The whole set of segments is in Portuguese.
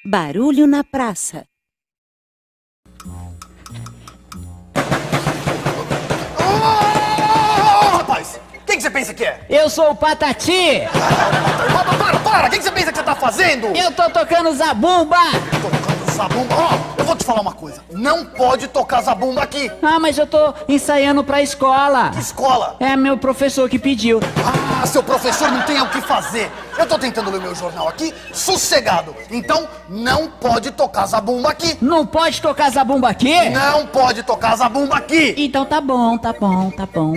Barulho na praça. Rapaz, quem que você pensa que é? Eu sou o Patati! Para! Quem que você pensa que você tá fazendo? Eu tô tocando zabumba! Tocando zabumba. Ó, eu vou te falar uma coisa. Não pode tocar zabumba aqui. Ah, mas eu tô ensaiando pra escola. Que escola? É meu professor que pediu. Ah, seu professor não tem o que fazer. Eu tô tentando ler meu jornal aqui, sossegado. Então, não pode tocar zabumba aqui. Não pode tocar zabumba aqui? Não pode tocar zabumba aqui. Então tá bom.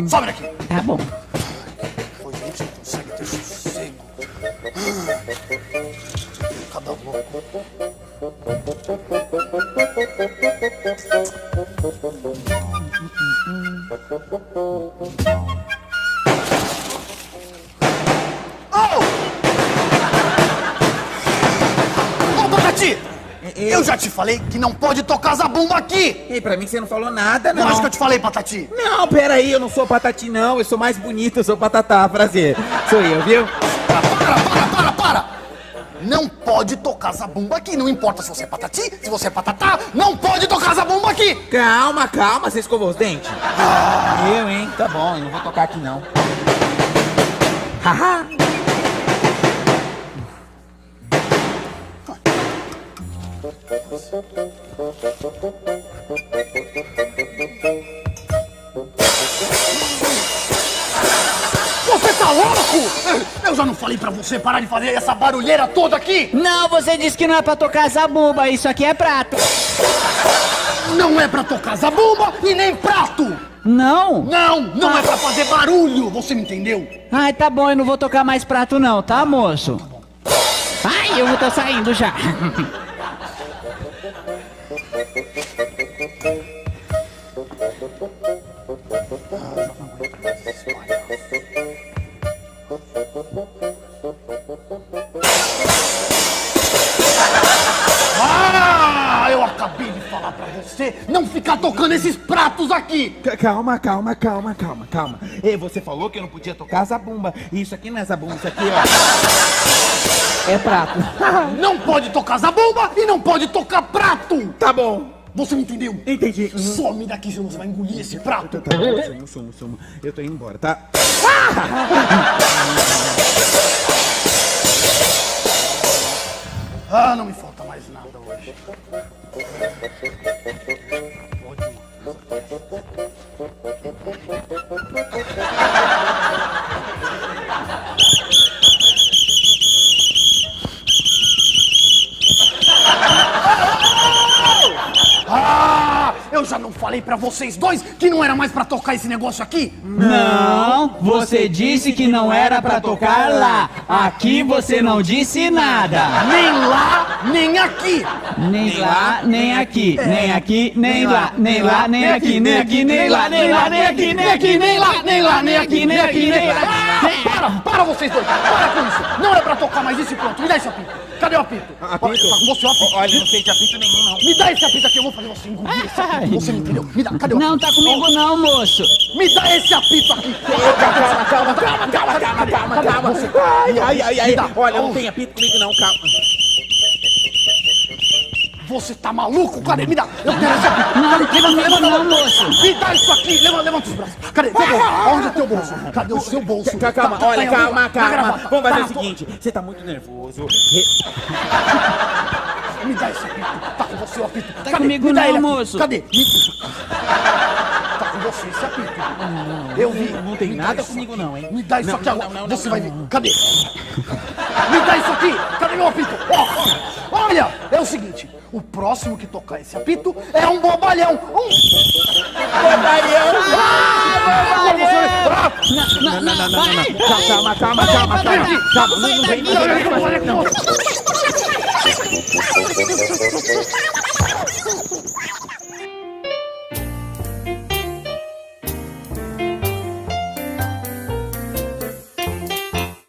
Sobe daqui. Tá bom. Pô, gente, não consegue ter sossego. Cada louco. Ô, Patati! Eu já te falei que não pode tocar zabumba aqui! Ei, pra mim você não falou nada, não. Não acho que eu te falei, Patati? Não, peraí, eu não sou Patati, não. Eu sou mais bonito, eu sou Patatá, prazer. Sou eu, viu? Para! Não pode tocar zabumba aqui. Não importa se você é Patati, se você é Patatá, não pode tocar zabumba aqui! Calma, você escovou os dentes? Eu, hein? Tá bom, eu não vou tocar aqui, não. Haha! Você tá louco? Eu já não falei pra você parar de fazer essa barulheira toda aqui? Não, você disse que não é pra tocar zabumba. Isso aqui é prato. Não é pra tocar zabumba e nem prato! Não? Não é pra fazer barulho, você me entendeu? Ai, tá bom, eu não vou tocar mais prato não, tá, moço? Ai, eu tô saindo já. Ah, eu acabei de falar pra você não ficar tocando esses pratos aqui! Calma. Ei, você falou que eu não podia tocar zabumba. Isso aqui não é zabumba, isso aqui, ó. É prato. Não pode tocar zabumba e não pode tocar prato! Tá bom. Você me entendeu? Entendi. Some daqui, senão você vai engolir esse prato! Tá bom, sumo. Eu tô indo embora, tá? Ah, não me falta mais nada hoje. Ah, eu já não falei pra vocês dois que não era mais pra tocar esse negócio aqui? Não, você disse que não era pra tocar lá. Aqui você não disse nada. Nem lá, nem aqui! Nem lá, nem aqui. Nem aqui, nem lá. Nem lá, nem aqui. Nem aqui, nem lá. Nem lá, nem aqui. Nem aqui, nem lá. Nem lá, nem aqui. Nem aqui, nem lá. Para vocês dois! Para com isso! Não é pra tocar mais isso e pronto! Me dá esse apito! Cadê o apito? Apito? Olha, tá com você o apito! Olha, eu não sei de apito nenhum, não. Me dá esse apito aqui, eu vou fazer você engolir esse apito! Você me entendeu? Me dá, cadê o apito? Não tá comigo não, moço. Me dá esse apito aqui! Calma. Ai. Olha, não tem apito comigo, não, calma. Você tá maluco? Cadê? Me dá! Eu quero esse apito! Não, levanta, não, moço. Me dá isso aqui! Levanta os braços! Cadê? Teu bolso? Onde é teu bolso? Cadê o seu bolso? Calma, Tá olha, aí, calma. na gravata. Vamos fazer Tá, o seguinte, você tá muito nervoso. Me dá esse apito! Tá com você o apito! Cadê? comigo Me dá não, ele aqui. moço. Cadê? Tá com você esse apito! Eu vi! Não tem Me dá nada isso comigo, aqui. não, hein? Me dá isso aqui agora! não, Você não, vai não. ver! Cadê? Me dá isso aqui! Cadê meu apito? Ó, olha! É o seguinte, o próximo que tocar esse apito é um bobalhão! Bobalhão! Não. Calma. Não vem, não.